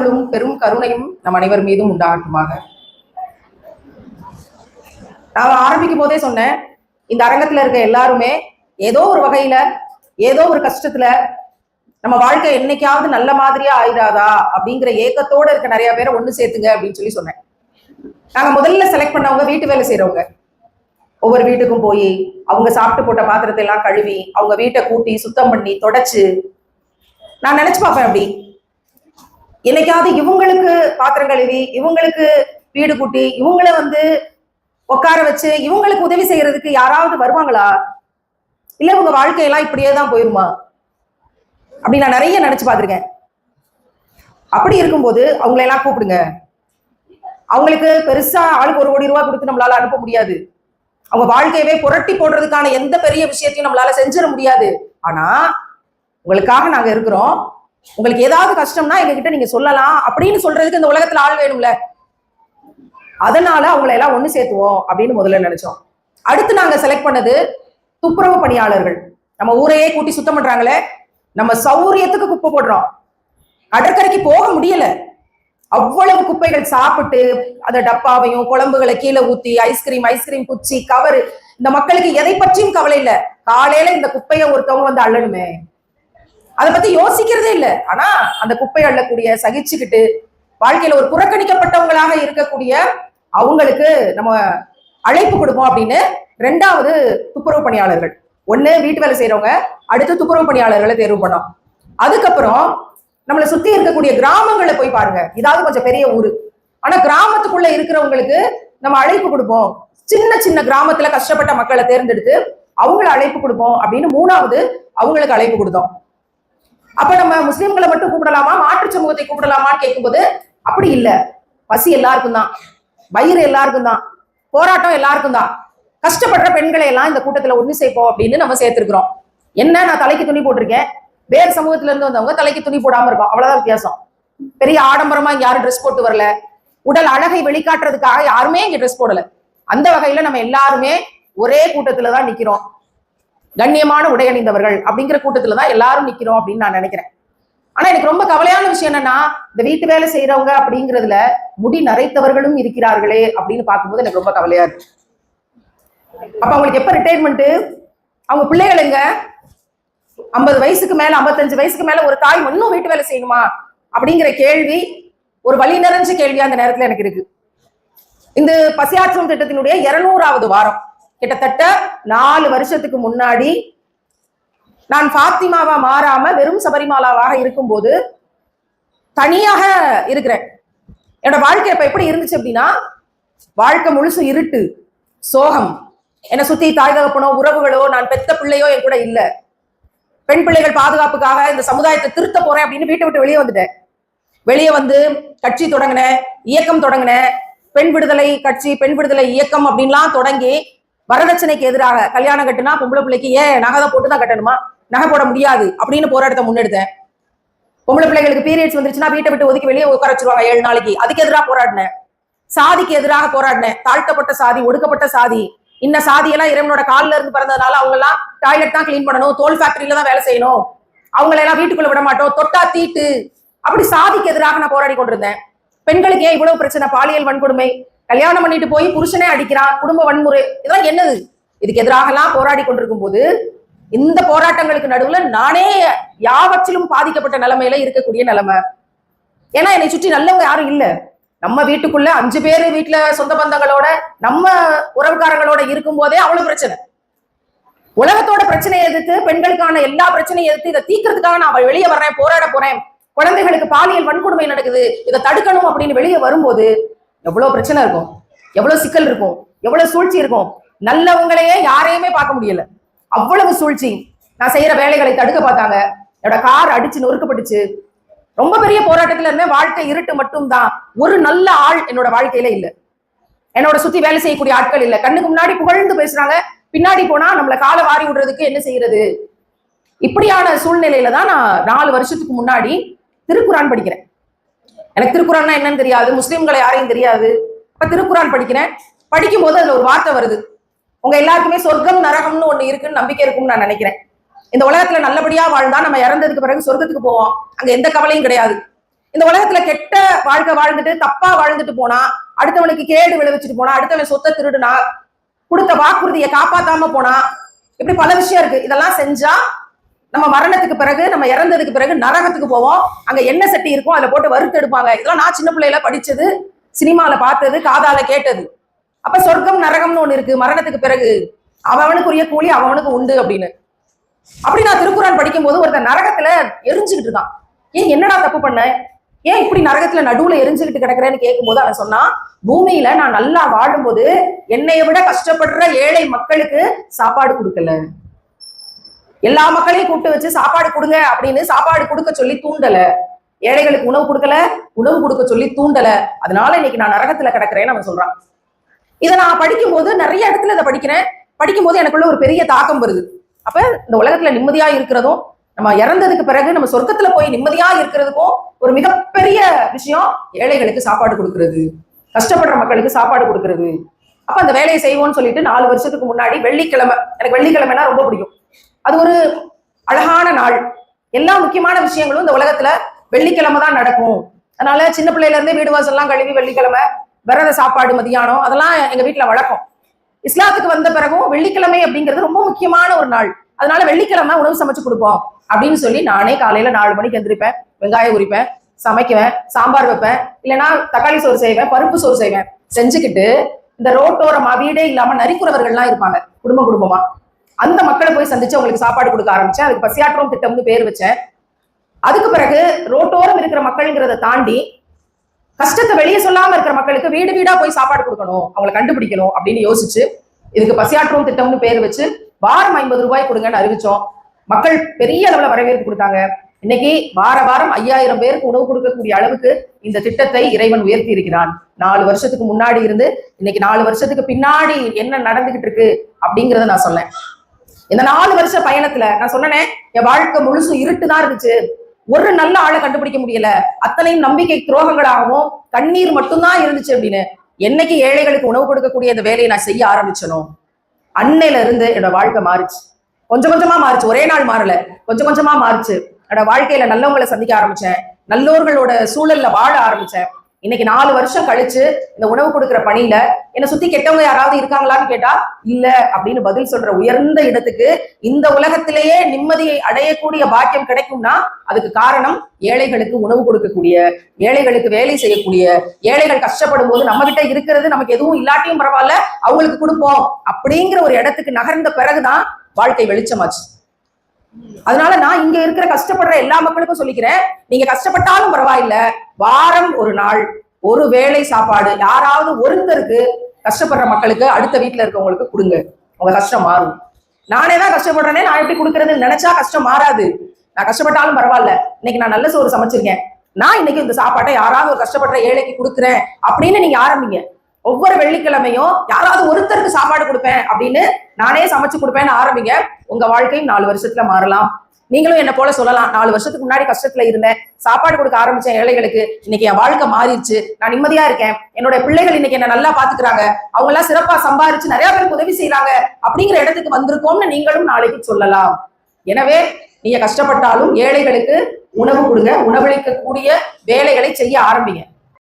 பேரருளும் பெரும் கருணையும் நம் அனைவர் மீதும் உண்டாகட்டுமாக. நான் ஆரம்பிக்கும் போதே சொன்னேன், இந்த அரங்கத்துல இருக்க எல்லாருமே ஏதோ ஒரு வகையில ஏதோ ஒரு கஷ்டத்துல நம்ம வாழ்க்கை என்னைக்காவது நல்ல மாதிரியா ஆயிடாதா அப்படிங்கிற ஏக்கத்தோட இருக்க நிறைய பேரை ஒண்ணு சேர்த்துங்க அப்படின்னு சொல்லி சொன்னேன். நாங்க முதல்ல செலக்ட் பண்ணவங்க வீட்டு வேலை செய்யறவங்க. ஒவ்வொரு வீட்டுக்கும் போய் அவங்க சாப்பிட்டு போட்ட பாத்திரத்தை எல்லாம் கழுவி அவங்க வீட்டை கூட்டி சுத்தம் பண்ணி தொடச்சு நான் நினைச்சு பார்ப்பேன். அப்படி என்னைக்காவது இவங்களுக்கு பாத்திரம் கழுவி இவங்களுக்கு வீடு கூட்டி இவங்களை உட்கார வச்சு இவங்களுக்கு உதவி செய்யறதுக்கு யாராவது வருவாங்களா? இல்ல உங்க வாழ்க்கையெல்லாம் இப்படியே தான் போயிருமா அப்படி நான் நிறைய நினைச்சு பார்த்திருக்கேன். அப்படி இருக்கும்போது அவங்களெல்லாம் கூப்பிடுங்க. அவங்களுக்கு பெருசா ஆளுக்கு 1 கோடி ரூபாய் கொடுத்து நம்மளால அனுப்ப முடியாது. அவங்க வாழ்க்கையவே புரட்டி போடுறதுக்கான எந்த பெரிய விஷயத்தையும் நம்மளால செஞ்சிட முடியாது. ஆனா உங்களுக்காக நாங்க இருக்கிறோம், உங்களுக்கு ஏதாவது கஷ்டம்னா எங்ககிட்ட நீங்க சொல்லலாம் அப்படின்னு சொல்றதுக்கு இந்த உலகத்துல ஆள் வேணும்ல. அதனால அவங்களை எல்லாம் ஒண்ணு சேர்த்துவோம் அப்படின்னு முதல்ல நினைச்சோம். அடுத்து நாங்க செலக்ட் பண்ணது துப்புரவு பணியாளர்கள். நம்ம ஊரையே கூட்டி சுத்தம் பண்றாங்களே, நம்ம சௌரியத்துக்கு குப்பை போடுறோம். கடற்கரைக்கு போக முடியல, அவ்வளவு குப்பைகள் சாப்பிட்டு அந்த டப்பாவையும் குழம்புகளை கீழே ஊத்தி ஐஸ்கிரீம் குச்சி கவரு. இந்த மக்களுக்கு எதை பற்றியும் கவலை இல்லை. காலையில இந்த குப்பையை ஒருத்தவங்க அள்ளணுமே, அதை பத்தி யோசிக்கிறதே இல்லை. ஆனா அந்த குப்பை அள்ளக்கூடிய சகிச்சுக்கிட்டு வாழ்க்கையில ஒரு புறக்கணிக்கப்பட்டவங்களாக இருக்கக்கூடிய அவங்களுக்கு நம்ம அழைப்பு கொடுப்போம் அப்படின்னு 2வது துப்புரவு பணியாளர்கள். 1 வீட்டு வேலை செய்யறவங்க, அடுத்து துப்புரவு பணியாளர்களை தேர்வு பண்ணோம். அதுக்கப்புறம் நம்மளை சுத்தி இருக்கக்கூடிய கிராமங்களை போய் பாருங்க. இதாவது கொஞ்சம் பெரிய ஊரு, ஆனா கிராமத்துக்குள்ள இருக்கிறவங்களுக்கு நம்ம அழைப்பு கொடுப்போம். சின்ன சின்ன கிராமத்துல கஷ்டப்பட்ட மக்களை தேர்ந்தெடுத்து அவங்கள அழைப்பு கொடுப்போம் அப்படின்னு 3வது அவங்களுக்கு அழைப்பு கொடுத்தோம். அப்ப நம்ம முஸ்லிம்களை மட்டும் கூப்பிடலாமா, மாற்று சமூகத்தை கூப்பிடலாமான்னு கேட்கும்போது அப்படி இல்லை. பசி எல்லாருக்கும் தான், வயிறு எல்லாருக்கும் தான், போராட்டம் எல்லாருக்கும் தான். கஷ்டப்படுற பெண்களை எல்லாம் இந்த கூட்டத்துல ஒண்ணு சேர்ப்போம் அப்படின்னு நம்ம சேர்த்திருக்கிறோம். என்ன, நான் தலைக்கு துணி போட்டிருக்கேன், வேறு சமூகத்துல இருந்து வந்தவங்க தலைக்கு துணி போடாம இருக்கோம், அவ்வளவுதான் வித்தியாசம். பெரிய ஆடம்பரமா இங்க யாரும் ட்ரெஸ் போட்டு வரல, உடல் அழகை வெளிக்காட்டுறதுக்காக யாருமே இங்க ட்ரெஸ் போடல. அந்த வகையில நம்ம எல்லாருமே ஒரே கூட்டத்துலதான் நிக்கிறோம். கண்ணியமான உடை அணிந்தவர்கள் அப்படிங்கிற கூட்டத்துலதான் எல்லாரும் நிக்கிறோம் அப்படின்னு நான் நினைக்கிறேன். ஆனா எனக்கு ரொம்ப கவலையான விஷயம் என்னன்னா, இந்த வீட்டு வேலை செய்யறவங்க அப்படிங்கிறதுல முடி நரைத்தவர்களும் இருக்கிறார்களே அப்படின்னு பார்க்கும்போது எனக்கு ரொம்ப கவலையா இருக்கு. அப்ப அவங்களுக்கு எப்ப ரிட்டையர்மெண்ட்? அவங்க பிள்ளைகள் எங்க? 50 வயசுக்கு மேல 55 வயசுக்கு மேல ஒரு தாய் இன்னும் வீட்டு வேலை செய்யணுமா அப்படிங்கிற கேள்வி ஒரு வழி நிறைஞ்ச கேள்வியா அந்த நேரத்துல எனக்கு இருக்கு. இந்த பசியாற்றும் திட்டத்தினுடைய 200வது வாரம், கிட்டத்தட்ட 4 வருஷத்துக்கு முன்னாடி நான் ஃபாத்திமாவா மாறாம வெறும் சபரிமாலாவாக இருக்கும்போது தனியாக இருக்கிறேன். என்னோட வாழ்க்கை இப்ப எப்படி இருந்துச்சு அப்படின்னா, வாழ்க்கை முழுசு இருட்டு, சோகம். என்னை சுத்தி தாய் தகப்பனோ உறவுகளோ நான் பெத்த பிள்ளையோ என் கூட இல்ல. பெண் பிள்ளைகள் பாதுகாப்புக்காக இந்த சமுதாயத்தை திருத்த போறேன் அப்படின்னு வீட்டை விட்டு வெளியே வந்துட்டேன். வெளியே வந்து கட்சி தொடங்கினேன், இயக்கம் தொடங்கினேன். பெண் விடுதலை கட்சி, பெண் விடுதலை இயக்கம் அப்படின்லாம் தொடங்கி வரதட்சணைக்கு எதிராக, கல்யாணம் கட்டுனா பொம்பளை பிள்ளைக்கு ஏன் நகை போட்டுதான் கட்டணுமா, நகை போட முடியாது அப்படின்னு போராட்டத்தை முன்னெடுத்தேன். பொம்பளை பிள்ளைகளுக்கு பீரியட்ஸ் வந்துருச்சுன்னா வீட்டை விட்டு ஒதுக்கி வெளியே உட்கார வச்சிருவாங்க 7 நாளைக்கு. அதுக்கு எதிராக போராடினேன். சாதிக்கு எதிராக போராடினேன். தாழ்த்தப்பட்ட சாதி, ஒடுக்கப்பட்ட சாதி, இந்த சாதியெல்லாம் இறைவனோட காலில் இருந்து பிறந்ததுனால அவங்க எல்லாம் டாய்லெட் தான் கிளீன் பண்ணணும், தோல் ஃபேக்டரியில தான் வேலை செய்யணும், அவங்களை எல்லாம் வீட்டுக்குள்ள விட மாட்டோம், தொட்டா தீட்டு, அப்படி சாதிக்கு எதிராக நான் போராடி கொண்டிருந்தேன். பெண்களுக்கு ஏன் இவ்வளவு பிரச்சனை? பாலியல் வன்கொடுமை, கல்யாணம் பண்ணிட்டு போய் புருஷனே அடிக்கிறான், குடும்ப வன்முறை, இதெல்லாம் என்னது? இதுக்கு எதிராக எல்லாம் போராடி கொண்டிருக்கும் போது இந்த போராட்டங்களுக்கு நடுவுல நானே யாவற்றிலும் பாதிக்கப்பட்ட நிலைமையில இருக்கக்கூடிய நிலைமை. ஏன்னா என்னை சுற்றி நல்லவங்க யாரும் இல்ல. நம்ம வீட்டுக்குள்ள 5 பேரு வீட்டுல சொந்த பந்தங்களோட நம்ம உறவுக்காரங்களோட இருக்கும் போதே அவ்வளவு பிரச்சனை. உலகத்தோட பிரச்சனையை எதிர்த்து, பெண்களுக்கான எல்லா பிரச்சனையும் எதிர்த்து இதை தீக்கிறதுக்காக நான் வெளியே வர்றேன், போராட போறேன். குழந்தைகளுக்கு பாலியல் வன்கொடுமை நடக்குது, இதை தடுக்கணும் அப்படின்னு வெளியே வரும்போது எவ்வளவு பிரச்சனை இருக்கும், எவ்வளவு சிக்கல் இருக்கும், எவ்வளவு சூழ்ச்சி இருக்கும். நல்லவங்களையே யாரையுமே பார்க்க முடியல, அவ்வளவு சூழ்ச்சி. நான் செய்யற வேலைகளை தடுக்க பார்த்தாங்க, என்னோட கார் அடிச்சு நொறுக்கப்பட்டுச்சு. ரொம்ப பெரிய போராட்டத்துல இருந்தேன். வாழ்க்கை இருட்டு மட்டும்தான். ஒரு நல்ல ஆள் என்னோட வாழ்க்கையில இல்ல. என்னோட சுத்தி வேலை செய்யக்கூடிய ஆட்கள் இல்ல. கண்ணுக்கு முன்னாடி புகழ்ந்து பேசுறாங்க, பின்னாடி போனா நம்மள காலை வாரி விடுறதுக்கு என்ன செய்யறது? இப்படியான சூழ்நிலையில தான் நான் 4 வருஷத்துக்கு முன்னாடி திருக்குரான் படிக்கிறேன். எனக்கு திருக்குரான்னா என்னன்னு தெரியாது, முஸ்லிம்களை யாரையும் தெரியாது. அப்ப திருக்குரான் படிக்கிறேன். படிக்கும் போது அதுல ஒரு வார்த்தை வருது, உங்க எல்லாருக்குமே சொர்க்கம் நரகம்னு ஒண்ணு இருக்குன்னு நம்பிக்கை இருக்கும்னு நான் நினைக்கிறேன். இந்த உலகத்துல நல்லபடியா வாழ்ந்தா நம்ம இறந்ததுக்கு பிறகு சொர்க்கத்துக்கு போவோம், அங்க எந்த கவலையும் கிடையாது. இந்த உலகத்துல கெட்ட வாழ்க்கை வாழ்ந்துட்டு தப்பா வாழ்ந்துட்டு போனா, அடுத்தவனுக்கு கேடு விளைவிச்சுட்டு போனா, அடுத்தவன் சொத்தை திருடுனா, கொடுத்த வாக்குறுதியை காப்பாத்தாம போனா, இப்படி பல விஷயம் இருக்கு. இதெல்லாம் செஞ்சா நம்ம மரணத்துக்கு பிறகு, நம்ம இறந்ததுக்கு பிறகு நரகத்துக்கு போவோம். அங்க என்ன சட்டி இருக்கும், அதுல போட்டு வறுத்து எடுப்பாங்க. இதெல்லாம் நான் சின்ன பிள்ளையில படிச்சது, சினிமால பார்த்தது, காதால கேட்டது. அப்ப சொர்க்கம் நரகம்னு ஒண்ணு இருக்கு. மரணத்துக்கு பிறகு அவனுக்குரிய கூலி அவனுக்கு உண்டு அப்படின்னு. அப்படி நான் திருக்குறான் படிக்கும் போது ஒருத்தர் நரகத்துல எரிஞ்சுக்கிட்டு இருக்கான். ஏன் என்னடா தப்பு பண்ண, ஏன் இப்படி நரகத்துல நடுவுல எரிஞ்சுக்கிட்டு கிடக்குறேன்னு கேட்கும் போது அவன் சொன்னான், பூமியில நான் நல்லா வாழும்போது என்னைய விட கஷ்டப்படுற ஏழை மக்களுக்கு சாப்பாடு கொடுக்கல, எல்லா மக்களையும் கூப்பிட்டு வச்சு சாப்பாடு கொடுங்க அப்படின்னு சாப்பாடு கொடுக்க சொல்லி தூண்டல, ஏழைகளுக்கு உணவு கொடுக்கல, உணவு கொடுக்க சொல்லி தூண்டல, அதனால இன்னைக்கு நான் நரகத்துல கிடக்குறேன்னு அவன் சொல்றான். இதை நான் படிக்கும் போது நிறைய இடத்துல இதை படிக்கிறேன். படிக்கும் போது எனக்குள்ள ஒரு பெரிய தாக்கம் வருது. அப்ப இந்த உலகத்துல நிம்மதியா இருக்கிறதும், நம்ம இறந்ததுக்கு பிறகு நம்ம சொர்க்கத்துல போய் நிம்மதியா இருக்கிறதுக்கும் ஒரு மிகப்பெரிய விஷயம் ஏழைகளுக்கு சாப்பாடு கொடுக்கறது, கஷ்டப்படுற மக்களுக்கு சாப்பாடு கொடுக்கறது. அப்ப அந்த வேலையை செய்வோம்னு சொல்லிட்டு 4 வருஷத்துக்கு முன்னாடி வெள்ளிக்கிழமை, எனக்கு வெள்ளிக்கிழமைனா ரொம்ப பிடிக்கும். அது ஒரு அழகான நாள். எல்லா முக்கியமான விஷயங்களும் இந்த உலகத்துல வெள்ளிக்கிழமை தான் நடக்கும். அதனால சின்ன பிள்ளையில இருந்தே வீடு வாசல்லாம் கழுவி வெள்ளிக்கிழமை விரத சாப்பாடு மதியானம் அதெல்லாம் எங்க வீட்டுல வழக்கம். இஸ்லாத்துக்கு வந்த பிறகும் வெள்ளிக்கிழமை அப்படிங்கிறது ரொம்ப முக்கியமான ஒரு நாள். அதனால வெள்ளிக்கிழமை உணவு சமைச்சு கொடுப்போம் அப்படின்னு சொல்லி நானே காலையில 4 மணிக்கு எந்திரிப்பேன், வெங்காயம் உரிப்பேன், சமைக்குவேன், சாம்பார் வைப்பேன், இல்லைன்னா தக்காளி சோறு செய்வேன், பருப்பு சோறு செய்வேன். செஞ்சுக்கிட்டு இந்த ரோட்டோரமா வீடே இல்லாம நரிக்குறவர்கள்லாம் இருப்பாங்க குடும்பமா, அந்த மக்களை போய் சந்திச்சு அவங்களுக்கு சாப்பாடு கொடுக்க ஆரம்பிச்சேன். அதுக்கு பசியாற்றும் திட்டம்னு பேர் வச்சேன். அதுக்கு பிறகு ரோட்டோரம் இருக்கிற மக்கள்ங்கிறத தாண்டி கஷ்டத்தை வெளியே சொல்லாம இருக்கிற மக்களுக்கு வீடு வீடா போய் சாப்பாடு கொடுக்கணும், அவங்களை கண்டுபிடிக்கணும் அப்படின்னு யோசிச்சு இதுக்கு பசியாற்றும் திட்டம்னு பேர் வச்சு வாரம் 50 ரூபாய் கொடுங்கன்னு அறிவிச்சோம். மக்கள் பெரிய அளவுல வரவேற்பு கொடுத்தாங்க. இன்னைக்கு வாரம் 5000 பேருக்கு உணவு கொடுக்கக்கூடிய அளவுக்கு இந்த திட்டத்தை இறைவன் உயர்த்தி இருக்கிறான். 4 வருஷத்துக்கு முன்னாடி இருந்து இன்னைக்கு 4 வருஷத்துக்கு பின்னாடி என்ன நடந்துகிட்டு இருக்கு அப்படிங்கறத நான் சொன்னேன். இந்த 4 வருஷ பயணத்துல நான் சொன்னேன், என் வாழ்க்கை முழுசு இருட்டு தான் இருந்துச்சு, ஒரு நல்ல ஆளை கண்டுபிடிக்க முடியல, அத்தனையும் நம்பிக்கை துரோகங்களாகவும் கண்ணீர் மட்டும்தான் இருந்துச்சு அப்படின்னு. என்னைக்கு ஏழைகளுக்கு உணவு கொடுக்கக்கூடிய இந்த வேலையை நான் செய்ய ஆரம்பிச்சனும், அன்னையில இருந்து என்னோட வாழ்க்கை மாறிச்சு. கொஞ்சம் கொஞ்சமா மாறிச்சு, ஒரே நாள் மாறல, கொஞ்சம் கொஞ்சமா மாறிச்சு. என்னோட வாழ்க்கையில நல்லவங்களை சந்திக்க ஆரம்பிச்சேன், நல்லோர்களோட சூழல்ல வாழ ஆரம்பிச்சேன். இன்னைக்கு 4 வருஷம் கழிச்சு இந்த உணவு கொடுக்குற பணியில என்னை சுத்தி கெட்டவங்க யாராவது இருக்காங்களான்னு கேட்டா இல்ல அப்படின்னு பதில் சொல்ற உயர்ந்த இடத்துக்கு இந்த உலகத்திலேயே நிம்மதியை அடையக்கூடிய பாக்கியம் கிடைக்கும்னா அதுக்கு காரணம் ஏழைகளுக்கு உணவு கொடுக்கக்கூடிய, ஏழைகளுக்கு வேலை செய்யக்கூடிய, ஏழைகள் கஷ்டப்படும் போது நம்ம கிட்ட இருக்கிறது நமக்கு எதுவும் இல்லாட்டியும் பரவாயில்ல அவங்களுக்கு கொடுப்போம் அப்படிங்கிற ஒரு இடத்துக்கு நகர்ந்த பிறகுதான் வாழ்க்கை வெளிச்சமாச்சு. அதனால நான் இங்க இருக்கிற கஷ்டப்படுற எல்லா மக்களுக்கும் சொல்லிக்கிறேன், நீங்க கஷ்டப்பட்டாலும் பரவாயில்ல, வாரம் ஒரு நாள் ஒரு வேளை சாப்பாடு யாராவது ஒருத்தருக்கு கஷ்டப்படுற மக்களுக்கு அடுத்த வீட்டுல இருக்கவங்களுக்கு கொடுங்க, உங்க கஷ்டம் மாறும். நானே தான் கஷ்டப்படுறேனே, நான் எப்படி கொடுக்கறதுன்னு நினைச்சா கஷ்டம் மாறாது. நான் கஷ்டப்பட்டாலும் பரவாயில்ல, இன்னைக்கு நான் நல்ல சோறு சமைச்சிருக்கேன், நான் இன்னைக்கு இந்த சாப்பாட்டை யாராவது ஒரு கஷ்டப்படுற ஏழைக்கு கொடுக்குறேன் அப்படின்னு நீங்க ஆரம்பிங்க. ஒவ்வொரு வெள்ளிக்கிழமையும் யாராவது ஒருத்தருக்கு சாப்பாடு கொடுப்பேன் அப்படின்னு நானே சமைச்சு கொடுப்பேன்னு ஆரம்பிங்க. உங்க வாழ்க்கையும் 4 வருஷத்துல மாறலாம். நீங்களும் என்ன போல சொல்லலாம், 4 வருஷத்துக்கு முன்னாடி கஷ்டத்துல இருந்தேன், சாப்பாடு கொடுக்க ஆரம்பிச்சேன் ஏழைகளுக்கு, இன்னைக்கு என் வாழ்க்கை மாறிடுச்சு, நான் நிம்மதியா இருக்கேன், என்னோட பிள்ளைகள் இன்னைக்கு என்ன நல்லா பாத்துக்கிறாங்க, அவங்க எல்லாம் சிறப்பா சம்பாரிச்சு நிறைய பேருக்கு உதவி செய்யறாங்க அப்படிங்கிற இடத்துக்கு வந்திருக்கோம்னு நீங்களும் நாளைக்கு சொல்லலாம். எனவே நீங்க கஷ்டப்பட்டாலும் ஏழைகளுக்கு உணவு கொடுங்க, உணவளிக்கக்கூடிய வேலைகளை செய்ய ஆரம்பிங்க.